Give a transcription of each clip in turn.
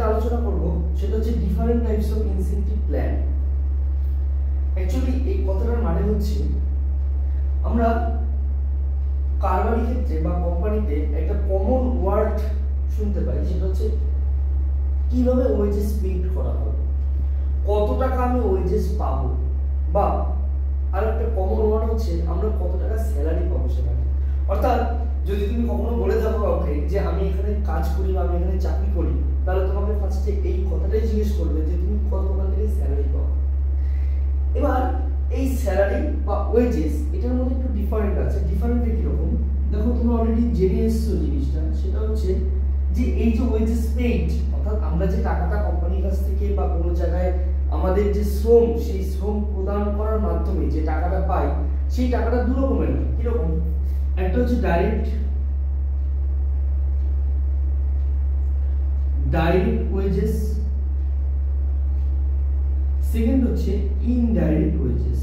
আলোচনা করব সেটা হচ্ছে different types of incentive plan. Actually এই কথাটার মানে হচ্ছে আমরা কারবারি ক্ষেত্রে বা কোম্পানিতে একটা কমন ওয়ার্ড শুনতে পাই, সেটা হচ্ছে কিভাবে ওয়েজেস পেড করা হবে, কত টাকা আমি ওয়েজেস পাবো, বা আর একটা কমন ওয়ার্ড হচ্ছে আমরা কত টাকা স্যালারি পাবো সেখানে। অর্থাৎ যদি তুমি কখনো বলে থাকো কাউকে যে আমি এখানে কাজ করি বা আমি এখানে চাকরি করি, তাহলে তোমাকে ফার্স্টে এই কথাটাই জিজ্ঞেস করবে যে তুমি কত টাকা থেকে স্যালারি পাও। এবার এই স্যালারি বা ওয়েজেস এটার মধ্যে একটু ডিফারেন্ট আছে। ডিফারেন্টটা কিরকম দেখো, তুমি অলরেডি জেনে এসছো জিনিসটা, সেটা হচ্ছে যে এই যে ওয়েজেস পেইড, অর্থাৎ আমরা যে টাকাটা কোম্পানির কাছ থেকে বা কোনো জায়গায় আমাদের যে শ্রম, সেই শ্রম প্রদান করার মাধ্যমে যে টাকাটা পাই, সেই টাকাটা দু রকমের হয়। কিরকম? একটা হচ্ছে ডাইরেক্ট ওয়েজেস, সেকেন্ড হচ্ছে ইনডাইরেক্ট ওয়েজেস।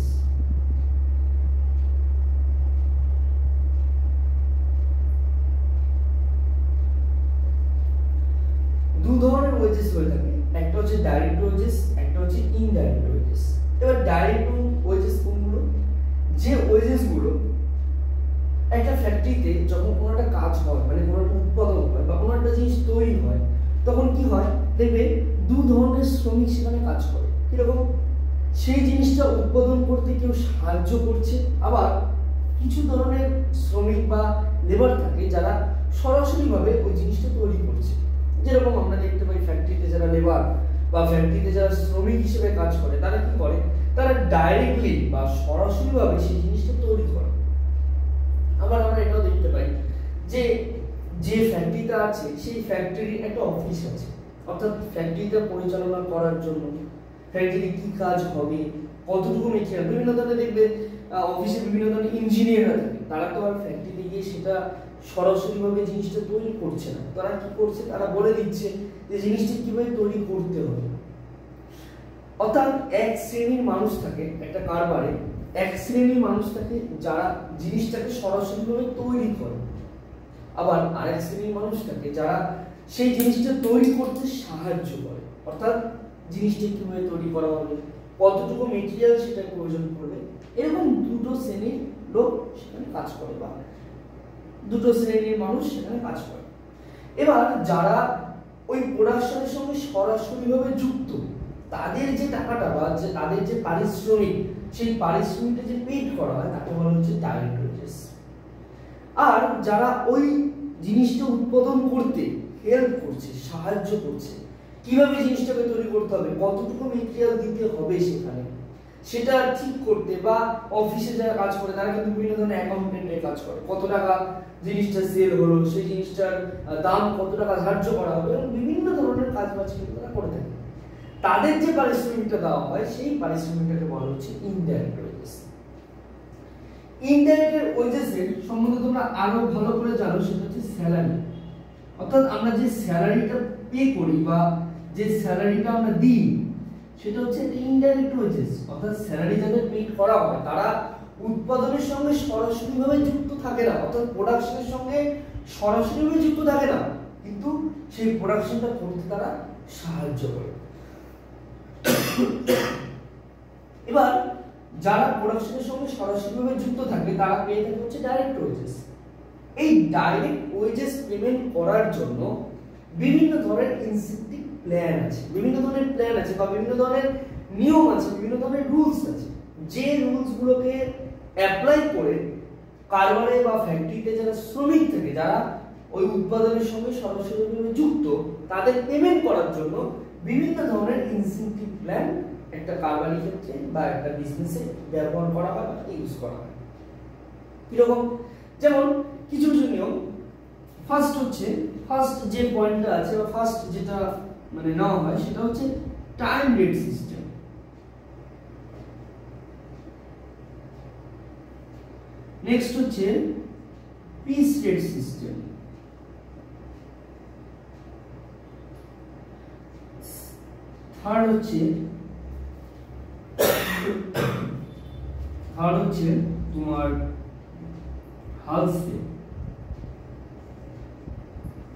দু ধরনের ওয়েজেস হয়ে থাকে, একটা হচ্ছে ডাইরেক্ট ওয়েজেস, একটা হচ্ছে ইনডাইরেক্ট ওয়েজেস। এবার ডাইরেক্ট ওয়েজেস কোনগুলো? যে ওয়েজেস গুলো একটা ফ্যাক্টরিতে যখন কোনো একটা কাজ হয়, মানে কোনো একটা উৎপাদন হয় বা কোনো একটা জিনিস তৈরি হয়, তখন কি হয় দেখবে দু ধরনের শ্রমিক সেখানে কাজ করে। কিরকম? সেই জিনিসটা উৎপাদন করতে কেউ সাহায্য করছে, আবার কিছু ধরনের শ্রমিক বা লেবার থাকে যারা সরাসরিভাবে ওই জিনিসটা তৈরি করছে। যেরকম আমরা দেখতে পাই ফ্যাক্টরিতে যারা লেবার বা ফ্যাক্টরিতে যারা শ্রমিক হিসেবে কাজ করে, তারা কি করে? তারা ডাইরেক্টলি বা সরাসরিভাবে সেই জিনিসটা তৈরি করে। আবার আমরা এটাও দেখতে পাই যে যে ফ্যাক্টরিটা আছে সেই ফ্যাক্টরির একটা অফিস আছে, অর্থাৎ ফ্যাক্টরিটা পরিচালনা করার জন্য ফ্যাক্টরি কি কাজ হবে, কতটুকু মেটেরিয়াল, বিভিন্ন ধরনের দেখবে অফিসে বিভিন্ন ধরনের ইঞ্জিনিয়াররা থাকে, তারা তো আর ফ্যাক্টরিতে গিয়ে সেটা সরাসরিভাবে জিনিসটা তৈরি করছে না। তারা কি করছে? তারা বলে দিচ্ছে যে জিনিসটা কিভাবে তৈরি করতে হবে। অর্থাৎ এক শ্রেণীর মানুষ থাকে একটা কারবারে, এক শ্রেণীর মানুষ থাকে যারা জিনিসটাকে সরাসরিভাবে তৈরি করে, আবার আরেক শ্রেণীর মানুষ থাকে যারা সেই জিনিসটা তৈরি করতে সাহায্য করে। অর্থাৎ জিনিসটা কিভাবে তৈরি করা হবে, কতটুকু মেটেরিয়াল সেটা প্রয়োজন পড়বে, এরকম দুটো শ্রেণীর লোক সেখানে কাজ করে বা দুটো শ্রেণীর মানুষ সেখানে কাজ করে। এবার যারা ওই প্রোডাকশনের সঙ্গে সরাসরিভাবে যুক্ত, তাদের যে টাকাটা বা যে তাদের যে পারিশ্রমিক, সেই পারিশ্রমিকটা যে পেইড করা হয় তাকে বলা হচ্ছে ডাইরেক্ট ওয়েজেস। আর যারা ওই জিনিসটা উৎপাদন করতে হেল্প করছে, সাহায্য করছে, কিভাবে জিনিসটাকে তৈরি করতে হবে, কতটুকু মেটেরিয়াল দিতে হবে সেখানে, সেটা ঠিক করতে, বা অফিসে যারা কাজ করে তারা কিন্তু বিভিন্ন ধরনের অ্যাকাউন্টেন্টের কাজ করে, কত টাকা জিনিসটা সেল হলো, সেই জিনিসটার দাম কত টাকা ধার্য করা হবে, এবং বিভিন্ন ধরনের কাজ বাজ কিন্তু তারা করে থাকে। তাদের যে পারিশ্রমিকটা দেওয়া হয় সেই পারিশ্রমিকটাকে বলা হচ্ছে ইনডাইরেক্ট ওয়েজেস। ইনডাইরেক্ট ওয়েজেসের সম্বন্ধে তোমরা আরো ভালো করে জানো, সেটা হচ্ছে স্যালারি। অর্থাৎ আমরা যে স্যালারিটা পে করি বা যে স্যালারিটা আমরা দিই, সেটা হচ্ছে ইনডাইরেক্ট ওয়েজেস। অর্থাৎ স্যালারি যাদের পেড করা হয় তারা উৎপাদনের সঙ্গে সরাসরিভাবে যুক্ত থাকে না, অর্থাৎ প্রোডাকশনের সঙ্গে সরাসরিভাবে যুক্ত থাকে না, কিন্তু সেই প্রোডাকশনটা করতে তারা সাহায্য করে। এবার যারা প্রোডাকশনের সঙ্গে সরাসরিভাবে যুক্ত থাকে তারা পেয়ে থাকে হচ্ছে ডাইরেক্ট ওয়েজেস। এই ডাইরেক্ট ওয়েজেস পেমেন্ট করার জন্য বিভিন্ন ধরনের ইনসেন্টিভ প্ল্যান আছে, বিভিন্ন ধরনের প্ল্যান আছে বা বিভিন্ন ধরনের নিয়ম আছে, বিভিন্ন ধরনের রুলস আছে। যে রুলস গুলোকে অ্যাপ্লাই করে কারবারে বা ফ্যাক্টরিতে যারা শ্রমিক থাকে, যারা ওই উৎপাদনের সঙ্গে সরাসরিভাবে যুক্ত, তাদের পেমেন্ট করার জন্য বিভিন্ন ধরনের ইনসেন্টিভ প্ল্যান একটা কারবারি ক্ষেত্রে বা একটা বিজনেসে ব্যবহার করা হয় বা ইউজ করা হয়। কিরকম? যেমন কিছু কিছু নিয়ম। ফার্স্ট যে পয়েন্টটা আছে বা ফার্স্ট যেটা মানে নেওয়া হয় সেটা হচ্ছে টাইম রেট সিস্টেম। নেক্সট হচ্ছে পিস রেট সিস্টেম। থার্ড হচ্ছে তোমার হালসে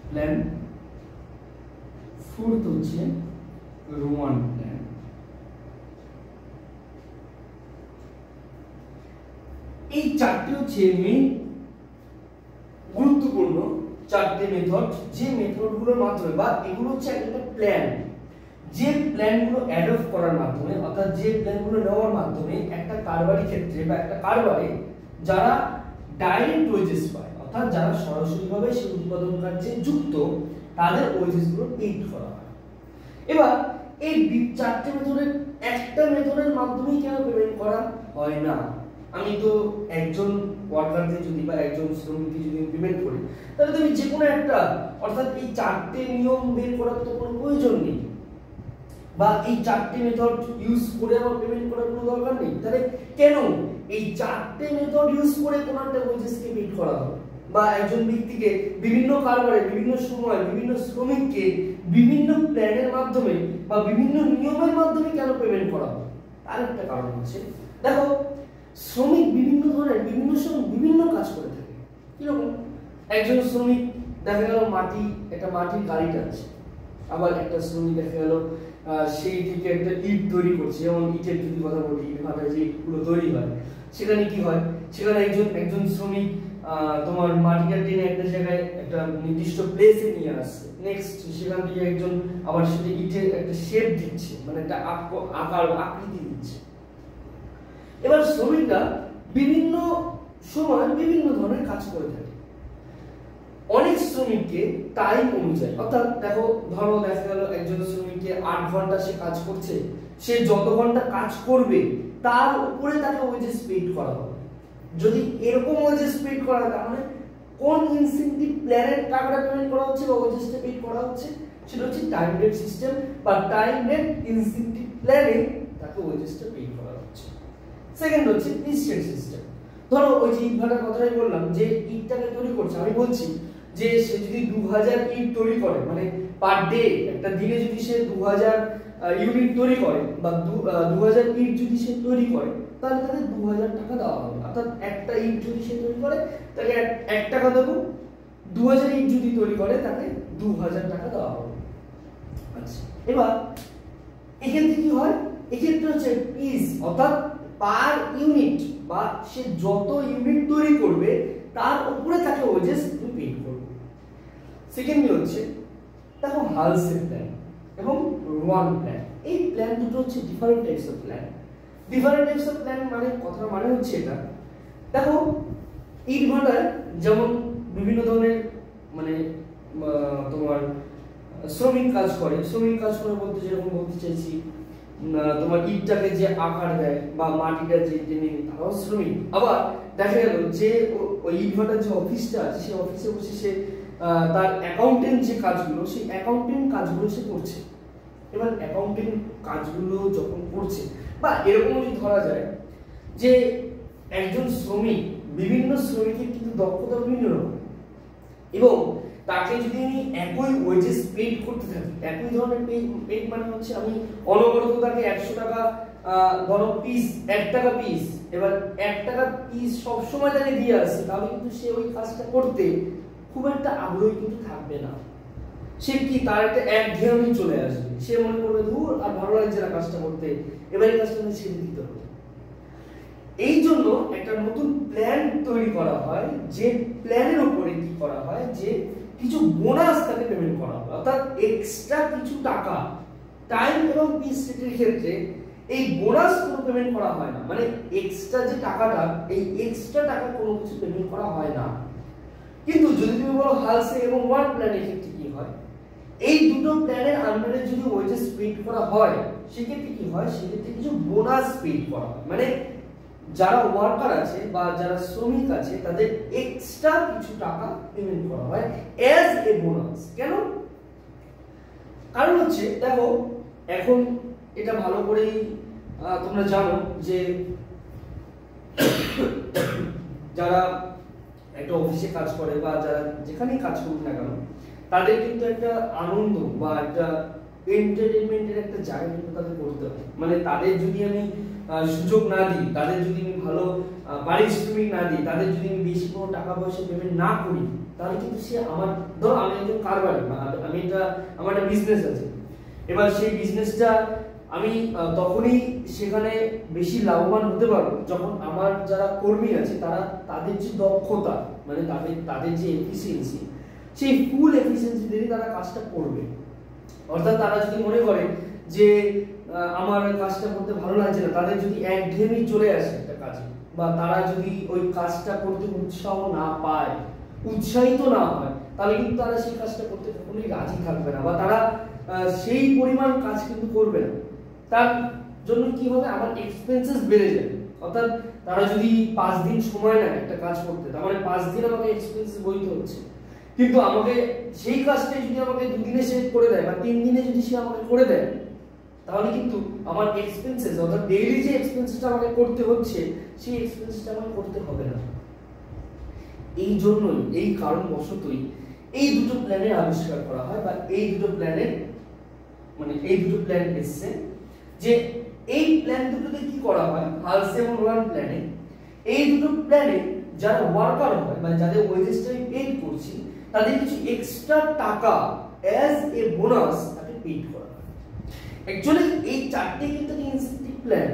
প্ল্যান। ফোর্থ হচ্ছে রোমান প্ল্যান। এই চারটি হচ্ছে মেইন গুরুত্বপূর্ণ চারটি মেথড, যে মেথডগুলোর মাধ্যমে বা এগুলো হচ্ছে একটা প্ল্যান, যে প্ল্যানগুলো অ্যাডপ্ট করার মাধ্যমে অর্থাৎ যে প্ল্যানগুলো নেওয়ার মাধ্যমে একটা কারবারি ক্ষেত্রে বা একটা কারবারে যারা ডাইরেক্ট ওয়েজেস পায় অর্থাৎ যারা সরাসরিভাবে সেই উৎপাদন কার্যে যুক্ত তাদের ওয়েজেসগুলো পেইড করা হয়। এবার এই চারটি মেথডের একটা মেথডের মাধ্যমেই কেন পেমেন্ট করা হয় না? আমি তো একজন ওয়ার্কারকে যদি বা একজন শ্রমিককে যদি পেমেন্ট করি তাহলে তো আমি যে কোনো একটা অর্থাৎ এই চারটে নিয়ম বের করার তো কোনো প্রয়োজন নেই বা এই চারটে মেথড ইউজ করে আমার পেমেন্ট করার কোনো দরকার নেই। তাহলে কেন এই চারটে মেথড ইউজ করে কোনো একটা ওয়েজেসকে পেড করা হবে বা একজন ব্যক্তিকে বিভিন্ন কারবারে বিভিন্ন সময় বিভিন্ন শ্রমিককে বিভিন্ন প্ল্যানের মাধ্যমে বা বিভিন্ন নিয়মের মাধ্যমে কেন পেমেন্ট করা হবে? তার একটা কারণ হচ্ছে, দেখো শ্রমিক বিভিন্ন ধরনের বিভিন্ন সময় বিভিন্ন কাজ করে থাকে। কিরকম? একজন শ্রমিক দেখা গেল একটা মাটির গাড়ি টানছে, আবার একটা শ্রমিক দেখা গেল সেই থেকে একটা ইট তৈরি করছে। যেমন ইটের যদি কথা বলি, ইট ভাটায় যে ইটগুলো তৈরি হয় সেখানে কি হয়, সেখানে একজন শ্রমিক তোমার মাটিটা টেনে একটা জায়গায় একটা নির্দিষ্ট প্লেসে নিয়ে আসছে, নেক্সট সেখান থেকে একজন আবার সেটা ইটের একটা শেপ দিচ্ছে, মানে একটা আকার আকৃতি দিচ্ছে। এবার শ্রমিকরা বিভিন্ন সময় বিভিন্ন ধরনের কাজ করে থাকে। অনেক শ্রমিককে টাইম অনুযায়ী অর্থাৎ ধরো দেখা গেল একজন শ্রমিককে 8 ঘন্টা সে কাজ করছে, সে যত ঘন্টা কাজ করবে তার উপরে তাকে ওয়েজেস পেড করা হবে। যদি এরকম ওয়েজেস পেড করা হয় তাহলে কোন ইনসেনটিভ প্ল্যানের টাকাটা পেমেন্ট করা হচ্ছে বা ওয়েজেসটা পেড করা হচ্ছে? সেটা হচ্ছে টাইম রেট সিস্টেম বা টাইম রেট ইনসেনটিভ প্ল্যানে তাকে ওয়েজেসটা পেড করা হচ্ছে। সেকেন্ড হচ্ছে পিস রেট সিস্টেম। ধরো ওই যে ইট ভাটার কথাটাই বললাম, যে ইটটাকে তৈরি করছে, আমি বলছি যে সে যদি 2000 ইট তৈরি করে, মানে পার ডে একটা দিনে যদি সে 2000 ইউনিট তৈরি করে বা 2000 ইট যদি সে তৈরি করে তাহলে তাকে 2000 টাকা দেওয়া হবে। অর্থাৎ একটা ইট যদি সে তৈরি করে তাকে 1 টাকা দেবো, 2000 ইট যদি তৈরি করে তাকে 2000 টাকা দেওয়া হবে। আচ্ছা, এবার এক্ষেত্রে কি হয়? এক্ষেত্রে হচ্ছে পিস অর্থাৎ পার ইউনিট বা সে যত ইউনিট তৈরি করবে তার উপরে তাকে ওয়েজেস পেড করবে। সেকেন্ডলি হচ্ছে দেখো হালসেল প্ল্যান এবং রোয়ান প্ল্যান। এই প্ল্যান দুটো হচ্ছে different types of plan. Different types of plan মানে কথার মানে হচ্ছে এটা, দেখো ইট ভাটায় যেমন বিভিন্ন ধরনের মানে তোমার শ্রমিক কাজ করে বলতে যেরকম বলতে চাইছি তোমার ইটটাকে যে আকার দেয় বা মাটিটা যে টেনে তারাও শ্রমিক। আবার দেখা গেল যে ওই ইট ভাটার যে অফিসটা আছে সেই অফিসে বসে সে তার অ্যাকাউন্টেন্ট যে কাজগুলো সেই অ্যাকাউন্টেন্ট কাজগুলো সে করছে। এবার অ্যাকাউন্টেন্ট কাজগুলো যখন করছে বা এরকম যদি ধরা যায় যে একজন শ্রমিক, বিভিন্ন শ্রমিকের কিন্তু দক্ষতা বিভিন্ন রকম এবং তাকে যদি আমি একই ওয়েজেস পেড করতে থাকি, একই ধরনের পেড মানে হচ্ছে আমি অনবরত তাকে 100 টাকা ধরো পিস 1 টাকা পিস, এবার 1 টাকা পিস সবসময় তাকে দিয়ে আসছে, তাহলে কিন্তু সে ওই কাজটা করতে খুব একটা আগ্রহী কিন্তু থাকবে না। সে কি তার একটা একঘেয়েমি চলে আসবে, সে মনে করবে দূর আর ভালো লাগছে না কাজটা করতে, এবার এই কাজটা ছেড়ে দিতে হবে। এই জন্য একটা নতুন প্ল্যান তৈরি করা হয়, যে প্ল্যানের উপরে কি করা হয় যে কিছু বোনাস তাকে পেমেন্ট করা হয়, অর্থাৎ এক্সট্রা কিছু টাকা। টাইম এবং পিস রেটের ক্ষেত্রে এই বোনাস কোনো পেমেন্ট করা হয় না, মানে এক্সট্রা যে টাকাটা এই এক্সট্রা টাকা কোনো কিছু পেমেন্ট করা হয় না। কিন্তু যদি তুমি বলো হালসে এবং ওয়ান প্ল্যানের ক্ষেত্রে কি হয়, এই দুটো প্ল্যানের আন্ডারে যদি ওয়েজেস পেড করা হয় সেক্ষেত্রে কি হয়, সেক্ষেত্রে কিছু বোনাস পেড করা হয়, মানে যারা ওয়ার্কার আছে বা যারা শ্রমিক আছে তাদের এক্সট্রা কিছু টাকা পেমেন্ট করা হয় অ্যাজ এ বোনাস। কেন? কারণ হচ্ছে দেখো এখন এটা ভালো করেই তোমরা জানো যে যারা একটা অফিসে কাজ করে বা যারা যেখানেই কাজ করুক না কেন তাদের কিন্তু একটা আনন্দ বা একটা এন্টারটেইনমেন্টের একটা জায়গা কিন্তু তাদের করতে হবে। মানে তাদের যদি আমি সুযোগ না দিই, তাদের যদি আমি ভালো পারিশ্রমিক না দিই, তাদের যদি আমি বেশি কোনো টাকা পয়সা পেমেন্ট না করি, তাহলে কিন্তু সে আমার ধরো আমি একজন কারবারি বা আমার একটা বিজনেস আছে, এবার সেই বিজনেসটা আমি তখনই সেখানে বেশি লাভবান হতে পারবো যখন আমার যারা কর্মী আছে তারা তাদের যে দক্ষতা মানে তাদের যে এফিসিয়েন্সি, সেই ফুল এফিসিয়েন্সি দিয়ে তারা কাজটা করবে। অর্থাৎ তারা যদি মনে করে যে আমার কাজটা করতে ভালো লাগছে না, তাদের যদি একঘেয়েমি চলে আসে একটা কাজে, বা তারা যদি ওই কাজটা করতে উৎসাহ না পায়, উৎসাহিত না হয়, তাহলে কিন্তু তারা সেই কাজটা করতে কখনোই রাজি থাকবে না, বা তারা সেই পরিমাণ কাজ কিন্তু করবে না। তার জন্য কি হবে, আমার এক্সপেন্সেস বেড়ে যাবে। অর্থাৎ তারা যদি 5 দিন সময় নেয় একটা কাজ করতে, তার মানে 5 দিন আমাকে এক্সপেন্সেস বইতে হচ্ছে। কিন্তু আমাকে সেই কাজটাই যদি আমাকে 2 দিনে সে করে দেয় বা 3 দিনে যদি সে আমাকে করে দেয়, তাহলে কিন্তু আমার এক্সপেন্সেস অর্থাৎ ডেইলি যে এক্সপেন্সেসটা আমাকে করতে হচ্ছে সেই এক্সপেন্সেসটা আমাকে করতে হবে না। এই জন্যই, এই কারণবশতই এই দুটো প্ল্যানের আবিষ্কার করা হয়, বা এই দুটো প্ল্যানের মানে এই দুটো প্ল্যান এসছে। যে এই প্ল্যান দুটোতে কি করা হয়, হালস এবং রোয়ান প্ল্যানে, এই দুটো প্ল্যানে যারা ওয়ার্কার হয় মানে যাদের ওয়েজেসটা আমি পেড করছি, তাদের কিছু এক্সট্রা টাকা অ্যাজ এ বোনাস তাকে পেড করা হয়। অ্যাকচুয়ালি এই চারটি কিন্তু ইনসেন্টিভ প্ল্যান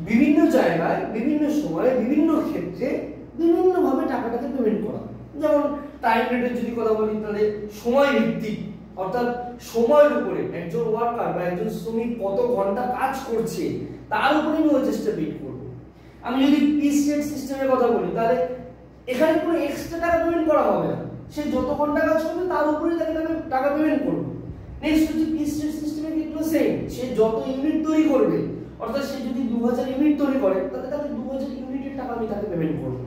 বিভিন্ন জায়গায় বিভিন্ন সময়ে বিভিন্ন ক্ষেত্রে বিভিন্নভাবে টাকাটাকে পেমেন্ট করা হয়। যেমন টাইম রেটের যদি কথা বলি, তাহলে সময় ভিত্তিক, অর্থাৎ সময়ের উপরে একজন ওয়ার্কার বা একজন শ্রমিক কত ঘন্টা কাজ করছে তার উপরে আমি ওয়েজেসটা পেড করব। আমি যদি পিস রেট সিস্টেমের কথা বলি, তাহলে এখানে কোনো এক্সট্রা টাকা পেমেন্ট করা হবে না, সে যত ঘন্টা কাজ করবে তার উপরে তাকে টাকা পেমেন্ট করব। নেক্সট হচ্ছে পিস রেট সিস্টেমের ক্ষেত্রে সেম, সে যত ইউনিট তৈরি করবে, অর্থাৎ সে যদি 2000 ইউনিট তৈরি করে, তাহলে তাকে 2000 ইউনিটের টাকা আমি তাকে পেমেন্ট করব।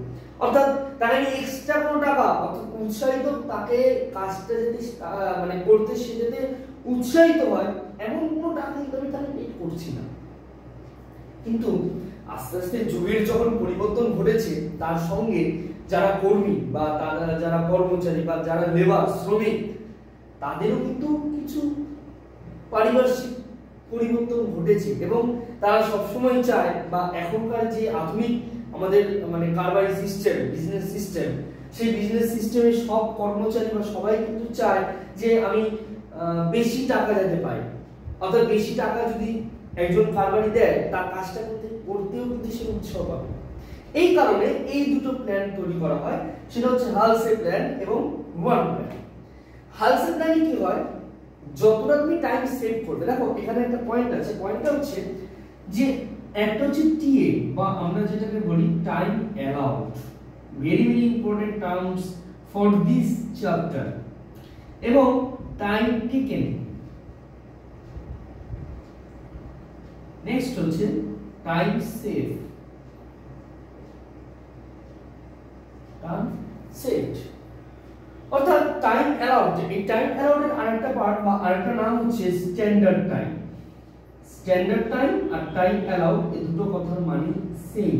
অর্থাৎ তাকে এক্সট্রা কোনো টাকা, অর্থাৎ উৎসাহিত, তাকে কাজটা যদি মানে করতে সে যাতে উৎসাহিত হয় এমন কোনো টাকা কিন্তু আমি তাকে পেড করছি না। কিন্তু আস্তে আস্তে যুগের যখন পরিবর্তন ঘটেছে, তার সঙ্গে যারা কর্মী বা যারা কর্মচারী বা যারা লেবার শ্রমিক, তাদেরও কিন্তু কিছু পারিপার্শ্বিক পরিবর্তন ঘটেছে, এবং তারা সবসময় চায়, বা এখনকার যে আধুনিক আমাদের মানে কারবারি সিস্টেম, বিজনেস সিস্টেম, সেই বিজনেস সিস্টেমে সব কর্মচারী বা সবাই কিন্তু চায় যে আমি বেশি টাকা যাতে পাই। অর্থাৎ বেশি টাকা যদি একজন কারবারি দেয়, তার কাজটা করতেও কিন্তু সে উৎসাহ পাবে। এই কারণে এই দুটো প্ল্যান তৈরি করা হয়, সেটা হচ্ছে হালসে প্ল্যান এবং ওয়ান প্ল্যান। হালসে প্ল্যানে কি হয়, যতটা তুমি টাইম সেভ করবে, দেখো এখানে একটা পয়েন্ট আছে, পয়েন্টটা হচ্ছে যে একটা হচ্ছে টিএ বা আমরা যেটাকে বলি time allowed, very very important terms for this chapter, এবং টাইম টেকেন। নেক্সট হচ্ছে টাইম সেভ, টাইম সেভড। অর্থাৎ টাইম অ্যালাউড, এই টাইম অ্যালাউড এর আরেকটা পার্ট বা আরেকটা নাম হচ্ছে স্ট্যান্ডার্ড টাইম। স্ট্যান্ডার্ড টাইম আর টাইম অ্যালাউড এই দুটো কথার মানে সেম।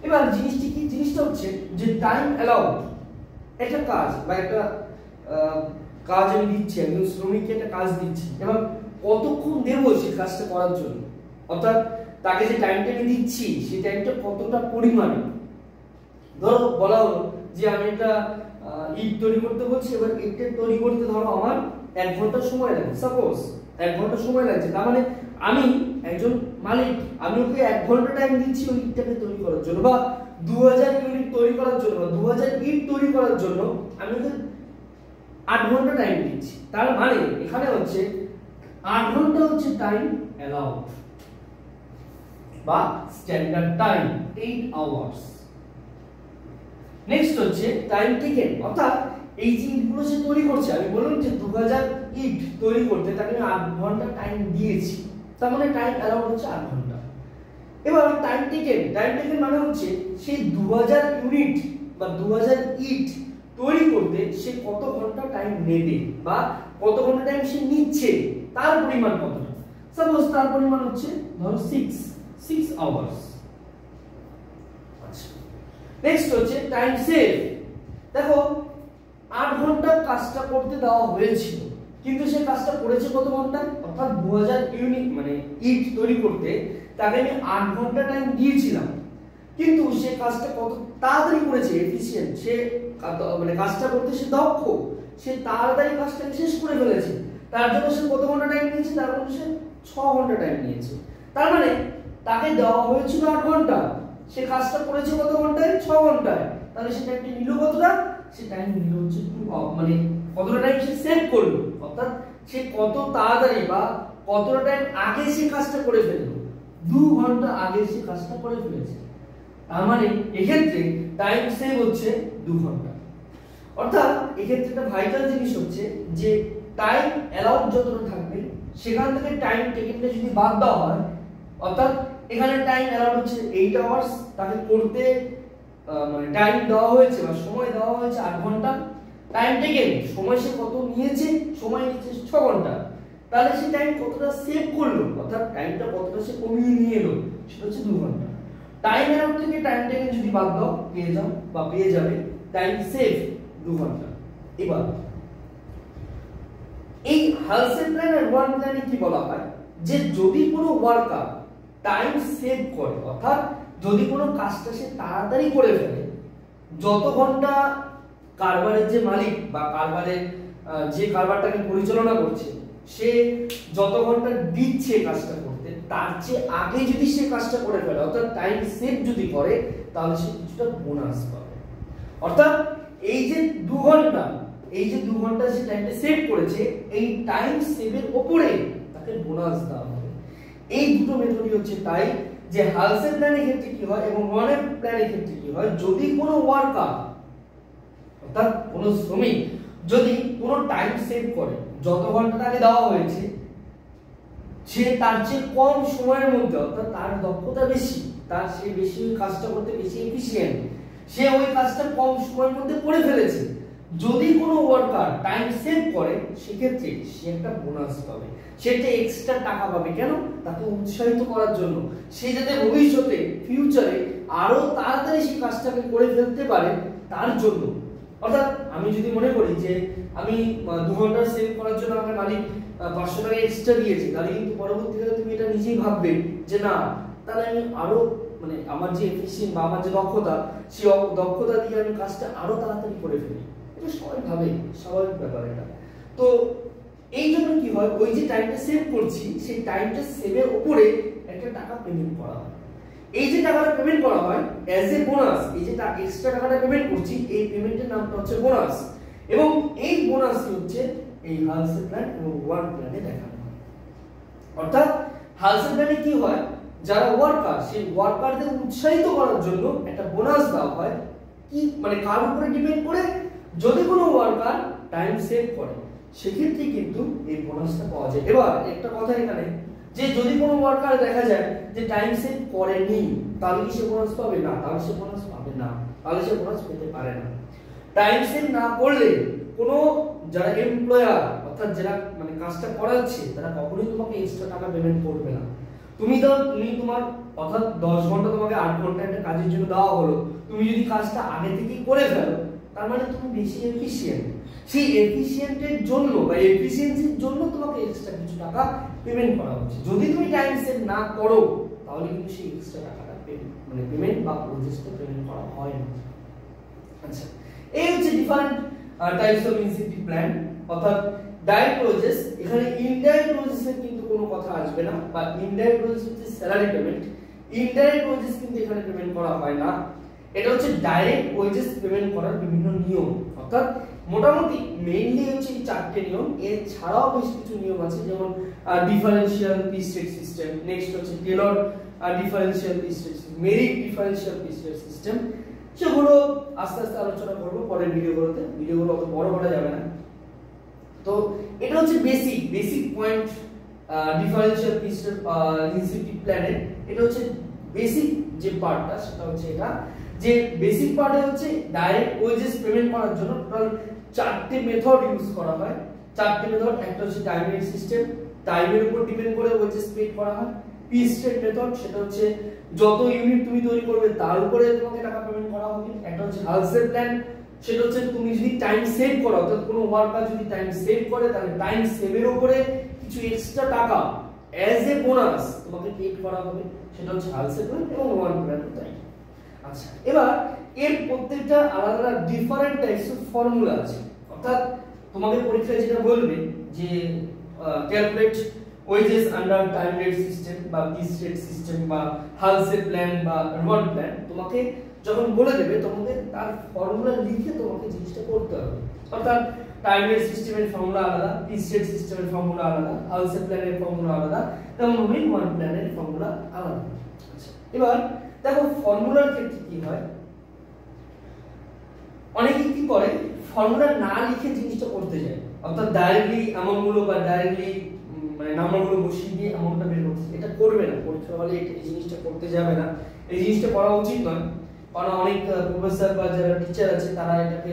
এবার জিনিসটি কি, জিনিসটা হচ্ছে যে টাইম অ্যালাউড একটা কাজ বা একটা কাজ আমি দিচ্ছি, একজন শ্রমিককে একটা কাজ দিচ্ছি, এবার কতক্ষণ দেবো সেই কাজটা করার জন্য, অর্থাৎ তাকে যে টাইমটা আমি দিচ্ছি সেই টাইমটা কতটা পরিমাণে। ধরো বলা হলো যে আমি একটা ইট তৈরি করতে বলছি, এবার ইটটা তৈরি করতে ধরো আমার 1 ঘন্টা সময় লাগে, সাপোজ 1 ঘন্টা সময় লাগছে, তার মানে আমি একজন মালিক, আমি ওকে 1 ঘন্টা টাইম দিচ্ছি ওই ইটটাকে তৈরি করার জন্য, বা 2000 ইউনিট তৈরি করার জন্য, 2000 ইট তৈরি করার জন্য আমি ওকে 8 ঘন্টা টাইম দিচ্ছি। তার মানে এখানে হচ্ছে 8 ঘন্টা হচ্ছে টাইম অ্যালাউড বা স্ট্যান্ডার্ড টাইম, 8 আওয়ার্স। নেক্সট হচ্ছে টাইম টেকেন, অর্থাৎ এই যে ইটগুলো সে তৈরি করছে, আমি বললাম যে 2000 ইট তৈরি করতে তাকে আমি 8 ঘন্টা টাইম দিয়েছি, তার মানে টাইম অ্যালাউড হচ্ছে 8 ঘন্টা। এবার টাইম টেকেন, টাইম টেকেন মানে হচ্ছে সেই 2000 ইউনিট বা 2000 ইট তৈরি করতে সে কত ঘন্টা টাইম নেবে বা কত ঘন্টা টাইম সে নিচ্ছে, তার পরিমাণ কতটা। সাপোজ তার পরিমাণ হচ্ছে ধরো 6 আওয়ার্স। আচ্ছা, নেক্সট হচ্ছে টাইম সেভ। দেখো 8 ঘন্টা কাজটা করতে দেওয়া হয়েছিল, কিন্তু সে কাজটা করেছে কত ঘন্টায়, অর্থাৎ 2000 ইউনিট মানে ইট তৈরি করতে তাকে আমি 8 ঘন্টা টাইম দিয়েছিলাম, কিন্তু সে কাজটা কত তাড়াতাড়ি করেছে, এফিশিয়েন্ট, সে মানে কাজটা করতে সে দক্ষ, সে তাড়াতাড়ি কাজটাকে শেষ করে ফেলেছে, তার জন্য সে কত ঘন্টা টাইম নিয়েছে, তার জন্য সে 6 ঘন্টা টাইম নিয়েছে। তার মানে তাকে দেওয়া হয়েছিল 8 ঘন্টা, সে কাজটা করেছে কত ঘন্টায়, 6 ঘন্টায়। তাহলে সে টাইমটা নিল কতটা, সে টাইম নিল হচ্ছে মানে কতটা টাইম সে সেভ করলো, অর্থাৎ সে কত তাড়াতাড়ি বা কতটা টাইম আগে সে কাজটা করে ফেললো, 2 ঘন্টা আগে সে কাজটা করে ফেলেছে। তার মানে এক্ষেত্রে টাইম সেভ হচ্ছে 2 ঘন্টা। অর্থাৎ এক্ষেত্রে একটা ভাইটাল জিনিস হচ্ছে যে টাইম অ্যালাউড যতটা থাকবে সেখান থেকে টাইম টেকেনটা যদি বাদ দেওয়া হয়, অর্থাৎ এখানে টাইম অ্যালাউড হচ্ছে 8 আওয়ার্স, তাকে করতে মানে টাইম দেওয়া হয়েছে বা সময় দেওয়া হয়েছে 8 ঘন্টা, টাইম টেকেন সময় সে কত নিয়েছে, সময় নিয়েছে 6 ঘন্টা, তাহলে সে টাইম কতটা সেভ করলো, অর্থাৎ টাইমটা কতটা সে কমিয়ে নিয়ে এলো, সেটা হচ্ছে 2 ঘন্টা। টাইম অ্যালাউড থেকে টাইম টেকেন যদি বাদ দাও পেয়ে যাও বা পেয়ে যাবে টাইম সেভ 2 ঘন্টা। এবার এই হালসেন প্ল্যান আর ওয়ান প্ল্যানে কি বলা হয় যে যদি কোনো ওয়ার্কার টাইম সেভ করে, অর্থাৎ যদি কোনো কাজটা সে তাড়াতাড়ি করে ফেলে, যত ঘন্টা কারবারের যে মালিক বা কারবারের যে কারবারটাকে পরিচালনা করছে সে যত ঘন্টা দিচ্ছে কাজটা করতে, তার চেয়ে আগে যদি সে কাজটা করে ফেলে, অর্থাৎ টাইম সেভ যদি করে, তাহলে সে কিছুটা বোনাস পাবে। অর্থাৎ এই যে 2 ঘন্টা, এই যে 2 ঘন্টা সে টাইমটা সেভ করেছে, এই টাইম সেভের উপরে তাকে বোনাস দেওয়া হবে। এই দুটো মেথডই হচ্ছে তাই যে হালসেন প্ল্যানের ক্ষেত্রে কি হয় এবং ওয়ানের প্ল্যানের ক্ষেত্রে কি হয়, যদি কোনো ওয়ার্কার অর্থাৎ কোনো শ্রমিক যদি কোনো টাইম সেভ করে, যত ঘন্টা তাকে দেওয়া হয়েছে সে তার চেয়ে কম সময়ের মধ্যে, অর্থাৎ তার দক্ষতা বেশি, তার সে বেশি কাজটা করতে বেশি এফিশিয়েন্ট, সে ওই কাজটা কম সময়ের মধ্যে করে ফেলেছে, যদি কোনো ওয়ার্কার টাইম সেভ করে সেক্ষেত্রে সে একটা বোনাস পাবে, সে একটা এক্সট্রা টাকা পাবে। কেন? তাকে উৎসাহিত করার জন্য, সে যাতে ভবিষ্যতে ফিউচারে আরো তাড়াতাড়ি সেই কাজটাকে করে ফেলতে পারে তার জন্য। অর্থাৎ আমি যদি মনে করি যে আমি 2 ঘন্টা সেভ করার জন্য আমার মালিক 500 টাকা এক্সট্রা দিয়েছে, তাহলে কিন্তু পরবর্তীকালে তুমি এটা নিজেই ভাববে যে না, তাহলে আমি আরো মানে আমার যে এফিশিয়েন্ট বা আমার যে দক্ষতা, সেই দক্ষতা দিয়ে আমি কাজটা আরো তাড়াতাড়ি করে ফেলি। এটা সবাই ভাবে, স্বাভাবিক ব্যাপার এটা। তো এই জন্য কি হয়, ওই যে টাইমটা সেভ করছি সেই টাইমটা সেভের উপরে একটা টাকা পেমেন্ট করা হয়। এই যে টাকাটা পেমেন্ট করা হয় অ্যাজ এ বোনাস, এই যে এক্সট্রা টাকাটা পেমেন্ট করছি, এই পেমেন্টের নামটা হচ্ছে বোনাস। এবং এই বোনাসটি হচ্ছে এই হালসেন প্ল্যান এবং ওয়ান প্ল্যানে দেখানো হয়। অর্থাৎ হালসেন প্ল্যানে কি হয়, যারা ওয়ার্কার সেই ওয়ার্কারদের উৎসাহিত করার জন্য একটা বোনাস দেওয়া হয়। কি মানে কার উপরে ডিপেন্ড করে, যদি কোনো ওয়ার্কার টাইম সেভ করে সেক্ষেত্রে কিন্তু এই বোনাসটা পাওয়া যায়। এবার একটা কথা এখানে, যে যদি কোনো ওয়ার্কার দেখা যায় যে টাইম সেভ করেনি, তাহলে কি সে বোনাস পাবে? না, তাহলে সে বোনাস পাবে না, তাহলে সে বোনাস পেতে পারে না। টাইম সেভ না করলে কোনো যারা এমপ্লয়ার অর্থাৎ যারা মানে কাজটা করাচ্ছে তারা কখনোই তোমাকে এক্সট্রা টাকা পেমেন্ট করবে না। তুমি তোমার অর্থাৎ 10 ঘন্টা তোমাকে 8 ঘন্টা একটা কাজের জন্য দেওয়া হলো, তুমি যদি কাজটা আগে থেকেই করে ফেলো, তার মানে তুমি বেশি এফিশিয়েন্ট, সেই এফিশিয়েন্টের জন্য বা এফিশিয়েন্সির জন্য তোমাকে এক্সট্রা কিছু টাকা পেমেন্ট করা হচ্ছে। যদি তুমি টাইম সেভ না করো তাহলে কিন্তু সেই এক্সট্রা টাকাটা মানে পেমেন্ট বা প্রজেক্টটা পেমেন্ট করা হয় না। আচ্ছা, এই হচ্ছে different types of incentive plan. অর্থাৎ ডাইরেক্ট ওয়েজেস, এখানে ইনডাইরেক্ট ওয়েজেসের কিন্তু কোনো কথা আসবে না, বা ইনডাইরেক্ট ওয়েজেস হচ্ছে স্যালারি পেমেন্ট, ইনডাইরেক্ট ওয়েজেস কিন্তু এখানে পেমেন্ট করা হয় না। এটা হচ্ছে ডাইরেক্ট ওয়েজেস পেমেন্ট করার বিভিন্ন নিয়ম। অর্থাৎ মোটামুটি মেইনলি হচ্ছে এই 4টে নিয়ম, এর ছাড়াও বেশ কিছু নিয়ম আছে, যেমন differential piece rate system, next হচ্ছে Taylor differential piece rate system, merit differential piece rate system. সেগুলো আস্তে আস্তে আলোচনা করব পরের ভিডিওগুলোতে, ভিডিওগুলো অত বড় করা যাবে না। তো এটা হচ্ছে basic point differential piece rate incentive প্ল্যানের। এটা হচ্ছে বেসিক যে পার্টটা, সেটা হচ্ছে এটা যে বেসিক পার্টে হচ্ছে ডাইরেক্ট ওয়েজেস পেমেন্ট করার জন্য টোটাল 4টে মেথড ইউজ করা হয়। 4টে মেথড, একটা হচ্ছে টাইমের সিস্টেম, টাইমের উপর ডিপেন্ড করে ওয়েজেস পে করা হয়। পিস রেট মেথড, সেটা হচ্ছে যত ইউনিট তুমি তৈরি করবে তার উপরে তোমাকে টাকা পেমেন্ট করা হবে। একটা হচ্ছে হালসেন প্ল্যান, সেটা হচ্ছে তুমি যদি টাইম সেভ করো, অর্থাৎ কোনো ওয়ার্কার যদি টাইম সেভ করে তাহলে টাইম সেভের উপরে কিছু এক্সট্রা টাকা অ্যাজ এ বোনাস তোমাকে পেড করা হবে, সেটা হচ্ছে হালসেন প্ল্যান এবং ওয়ান প্ল্যান। তাই আচ্ছা, এবার এর প্রত্যেকটা আলাদা আলাদা ডিফারেন্ট টাইপস অফ ফর্মুলা আছে। অর্থাৎ তোমাদের পরীক্ষায় যেটা বলবে যে calculate wages under time rate system বা পিস রেট সিস্টেম বা হালসে প্ল্যান বা রিওয়ার্ড প্ল্যান, তোমাকে যখন বলে দেবে তোমাকে তার ফর্মুলা লিখে তোমাকে জিনিসটা করতে হবে। অর্থাৎ টাইম রেট সিস্টেমের ফর্মুলা আলাদা, পিস রেট সিস্টেমের ফর্মুলা আলাদা, হালসে প্ল্যানের ফর্মুলা আলাদা, তেমন রিওয়ার্ড প্ল্যানের ফর্মুলা আলাদা। আচ্ছা, এবার দেখো ফর্মুলার ক্ষেত্রে কি হয়, অনেকে কি করে ফর্মুলা না লিখে জিনিসটা করতে যায়, অর্থাৎ ডাইরেক্টলি অ্যামাউন্টগুলো বা ডাইরেক্টলি মানে নাম্বারগুলো বসিয়ে দিয়ে অ্যামাউন্টটা বের করতে, এটা করবে না। পরীক্ষা হলে এই জিনিসটা করতে যাবে না, এই জিনিসটা করা উচিত নয়। কারণ অনেক প্রফেসর বা যারা টিচার আছে তারা এটাকে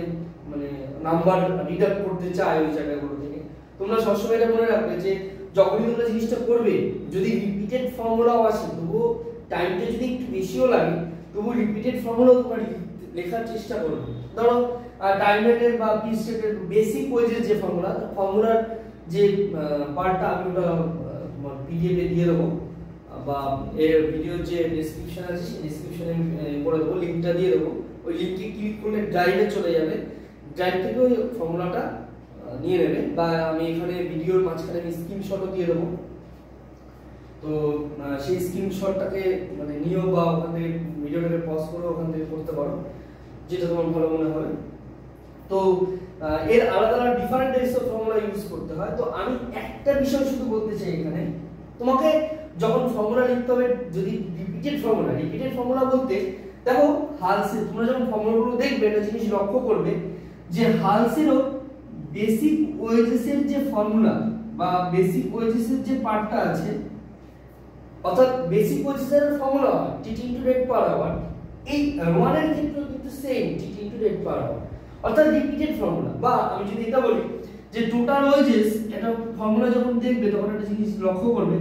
মানে নাম্বার ডিডাক্ট করতে চায় ওই জায়গাগুলো থেকে। তোমরা সবসময় এটা মনে রাখবে যে যখনই তোমরা জিনিসটা করবে, যদি রিপিটেড ফর্মুলাও আসে তবুও টাইমটা যদি একটু বেশিও লাগে তবু রিপিটেড ফর্মুলাও তোমরা লেখার চেষ্টা করবে। ধরো টাইম রেটের বা পিস রেটের বেসিক ওয়েজের যে ফর্মুলার যে পার্টটা আমি ওটা পিডিএফ এ দিয়ে দেবো বা এর ভিডিও যে ডেসক্রিপশন আছে সেই ডেসক্রিপশনে করে দেবো, লিংকটা দিয়ে দেবো। ওই লিংকে ক্লিক করলে ড্রাইভে চলে যাবে, ড্রাইভ থেকে ওই ফর্মুলাটা নিয়ে নেবে, বা আমি এখানে ভিডিওর মাঝখানে আমি স্ক্রিনশটও দিয়ে দেবো। তো সেই স্ক্রিনশটটাকে মানে নিও বা ওখান থেকে ভিডিওটাকে পজ করে ওখান থেকে করতে পারো, যেটা তোমার ভালো মনে হবে। তো এর আলাদা আলাদা different types of formula use করতে হয়। তো আমি একটা বিষয় শুধু বলতে চাই এখানে, তোমাকে যখন ফর্মুলা লিখতে হবে, যদি রিপিটেড ফর্মুলা বলতে দেখো হালসে তোমরা যখন ফর্মুলাগুলো দেখবে একটা জিনিস লক্ষ্য করবে যে হালসেরও বেসিক ওয়েজেসের যে ফর্মুলা বা বেসিক ওয়েজেসের যে পার্টটা আছে, অর্থাৎ বেসিক ওয়েজেসের ফর্মুলা টিট ইনটু রেট পার আওয়ার, এই ওয়ানের ক্ষেত্রেও কিন্তু সেম টিট ইনটু রেট পার আওয়ার, অর্থাৎ রিপিটেড ফর্মুলা। বা আমি যদি এটা বলি যে টোটাল ওয়েজেস, এটা ফর্মুলা যখন দেখবে তখন একটা জিনিস লক্ষ্য করবে,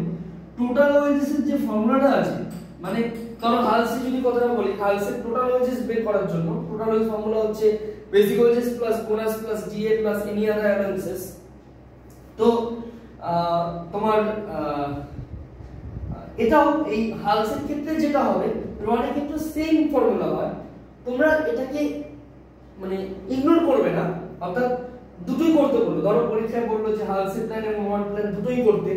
টোটাল ওয়েজেসের যে ফর্মুলাটা আছে, মানে ধরো হালসে যদি কথাটা বলি, হালসে টোটাল ওয়েজেস বের করার জন্য টোটাল ওয়েজ ফর্মুলা হচ্ছে basic wages plus bonus plus DA plus any other allowances. তো তোমার এটাও এই হালসের ক্ষেত্রে যেটা হবে, রনের ক্ষেত্রে সেম ফর্মুলা হয়। তোমরা এটাকে মানে ইগনোর করবে না, অর্থাৎ দুটোই করতে বললো। ধরো পরীক্ষায় বললো যে হালসে প্ল্যান এবং ওয়ান প্ল্যান দুটোই করতে,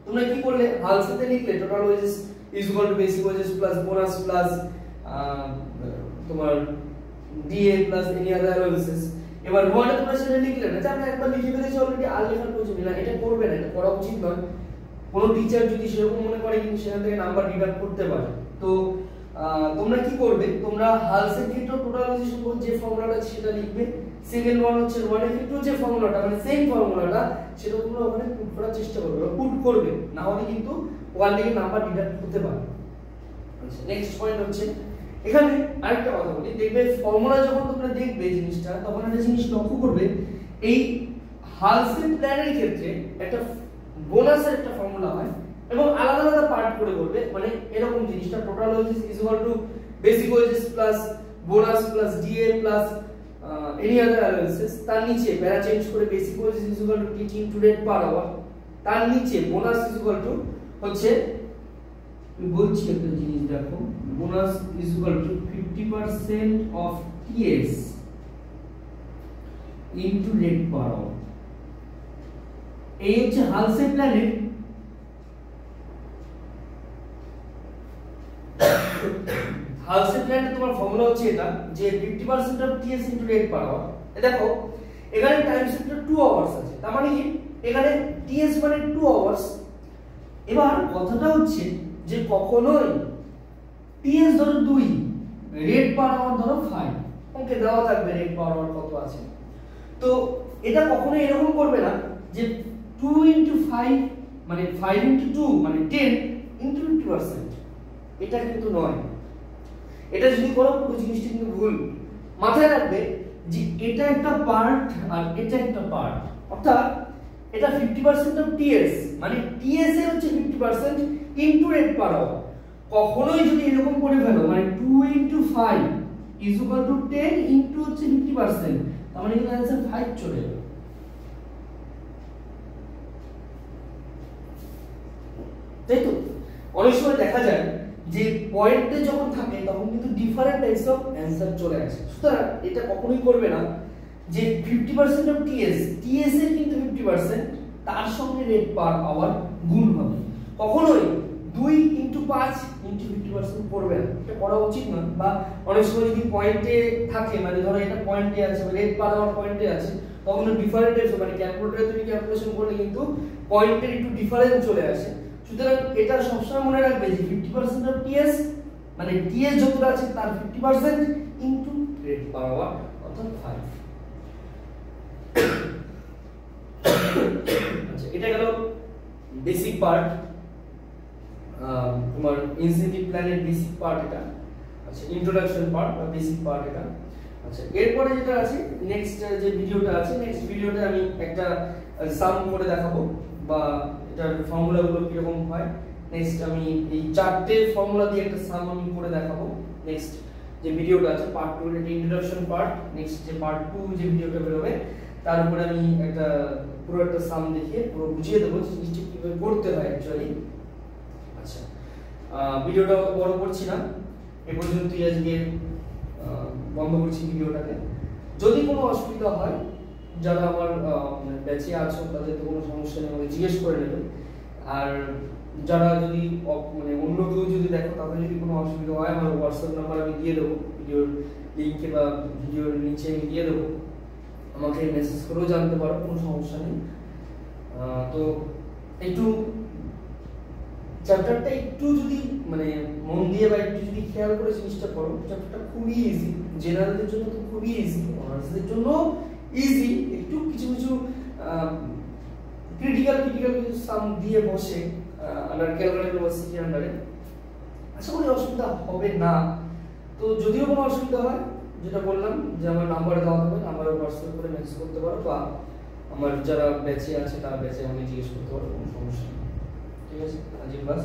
তোমরা কি করলে হালসেতে লিখলে total wages is equal to basic wages plus bonus plus তোমার DA plus any other allowances. এবার ওয়ানে তোমরা সেটা লিখলে না, যে আমি একবার লিখে ফেলেছি অলরেডি, আর লেখার প্রয়োজন নেই। এটা করবে না, এটা করা উচিত নয়। কোনো টিচার যদি সেরকম মনে করে কিন্তু সেখান থেকে নাম্বার ডিডাক্ট করতে পারে। তো তোমরা কি করবে, তোমরা হালসের ক্ষেত্রে টোটাল ওয়েজেস যে ফর্মুলাটা সেটা লিখবে, সেকেন্ড ওয়ান হচ্ছে ওয়ানের ক্ষেত্রে যে ফর্মুলাটা মানে সেম ফর্মুলাটা সেটা তোমরা ওখানে পুট করার চেষ্টা করবে, পুট করবে, না হলে কিন্তু ওয়ান থেকে নাম্বার ডিডাক্ট করতে পারে। আচ্ছা, নেক্সট পয়েন্ট হচ্ছে এখানে আরেকটা কথা বলি, দেখবে ফর্মুলা যখন তোমরা দেখবে জিনিসটা, তখন একটা জিনিস লক্ষ্য করবে, এই হালসের প্ল্যানের ক্ষেত্রে একটা বোনাসের একটা ফর্মুলা হয় এবং আলাদা আলাদা পার্ট করে করবে, মানে এরকম জিনিসটা total wages is equal to basic wages plus bonus plus DA plus any other allowances, তার নিচে প্যারা চেঞ্জ করে basic wages is equal to TT into rate per hour, তার নিচে বোনাস ইজ ইকুয়াল টু হচ্ছে বলছি একটা জিনিস দেখো, bonus is equal to 50% of TS into rate per hour. এই হচ্ছে হালসে প্ল্যানের হালসে প্ল্যানে তোমার ফর্মুলা হচ্ছে এটা, যে 50% of TS into rate per hour. দেখো এখানে টাইম শিফটটা 2 আওয়ার্স আছে, তার মানে কি এখানে টিএস মানে 2 আওয়ার্স। এবার কথাটা হচ্ছে যে কখনোই টিএস ধরো 2, রেট পার আওয়ার ধরো 5, ওকে দেওয়া থাকবে রেট পার আওয়ার কত আছে। তো এটা কখনোই এরকম করবে না যে 2 into 5 মানে 5 into 2 মানে 10 into 50%, এটা কিন্তু নয়। এটা যদি করো পুরো জিনিসটা কিন্তু ভুল। মাথায় রাখবে যে এটা একটা পার্ট আর এটা একটা পার্ট, অর্থাৎ এটা 50% অফ টিএস মানে টিএস এর হচ্ছে 50% ইনটু রেট পার আওয়ার। কখনোই যদি এরকম করে ফেলো মানে 2 into 5 is equal to 10 into হচ্ছে 50%, তার মানে কিন্তু आंसर 5 চলে যাবে। তাই তো অনেক সময় দেখা যায় যে পয়েন্টে যখন থাকে তখন কিন্তু ডিফারেন্ট টাইপস অফ অ্যানসার চলে আসে। সুতরাং এটা কখনোই করবে না যে 50% অফ টিএস, টিএস এর কিন্তু 50% তার সঙ্গে রেট পার আওয়ার গুণ হবে। কখনোই 2 × 5 × 50% পড়বে না, এটা করা উচিত না। বা অনেক সময় যদি পয়েন্টে থাকে, মানে ধরো এটা পয়েন্টে আছে, রেট পার আওয়ার পয়েন্টে আছে, তখন ডিফারেন্ট এসে মানে ক্যালকুলেটরে তুমি ক্যালকুলেশন করলে কিন্তু পয়েন্টের একটু ডিফারেন্স চলে আসে। সুতরাং এটা সবসময় মনে রাখবে যে 50% অফ টিএস মানে টিএস যতটা আছে তার 50% ইনটু রেট পার আওয়ার অর্থাৎ 5। আচ্ছা, এটা গেল বেসিক পার্ট, তোমার ইনসেন্টিভ প্ল্যানের বেসিক পার্ট এটা। আচ্ছা, ইন্ট্রোডাকশন পার্ট বা বেসিক পার্ট এটা। আচ্ছা, এরপরে যেটা আছে নেক্সট যে ভিডিওটা আছে, নেক্সট ভিডিওতে আমি একটা সাম করে দেখাবো বা এটার ফর্মুলাগুলো কিরকম হয়। নেক্সট আমি এই চারটে ফর্মুলা দিয়ে একটা সাম আমি করে দেখাবো। নেক্সট যে ভিডিওটা আছে পার্ট 2 এর ইন্ট্রোডাকশন পার্ট, নেক্সট যে পার্ট 2 যে ভিডিওটা বেরোবে তার উপরে আমি একটা পুরো একটা সাম দেখিয়ে পুরো বুঝিয়ে দেবো জিনিসটা কিভাবে করতে হয় অ্যাকচুয়ালি। আচ্ছা, ভিডিওটা বড় করছি না, এ পর্যন্তই আজকে বন্ধ করছি ভিডিওটাকে। যদি কোনো অসুবিধা হয়, যারা আমার ব্যাচে আছো তাদের তো কোনো সমস্যা নেই, আমাকে জিজ্ঞেস করে নেবে। আর যারা যদি মানে অন্য কেউ যদি দেখো তাদের যদি কোনো অসুবিধা হয়, আমার হোয়াটসঅ্যাপ নাম্বার আমি দিয়ে দেবো ভিডিওর লিঙ্কে বা ভিডিওর নিচে আমি দিয়ে দেবো, আমাকে মেসেজ করেও জানতে পারো, কোনো সমস্যা নেই। তো একটু চ্যাপ্টারটা একটু যদি মানে মন দিয়ে বা একটু যদি খেয়াল করে জিনিসটা করো, চ্যাপ্টারটা খুবই ইজি। জেনারেলদের জন্য তো খুবই ইজি, অনার্সদের জন্য ইজি। একটু কিছু কিছু ক্রিটিক্যাল কিছু সাম দিয়ে বসে আন্ডার ক্যালকুলেটর বা সিটি আন্ডারে, আশা করি অসুবিধা হবে না। তো যদিও কোনো অসুবিধা হয়, যেটা বললাম যে আমার নাম্বার দেওয়া হবে, নাম্বারে হোয়াটসঅ্যাপ করে মেসেজ করতে পারো বা আমার যারা ব্যাচে আছে তার ব্যাচে আমি জিজ্ঞেস করতে পারো, কোনো সমস্যা নেই। ঠিক আছে, আজকে ক্লাস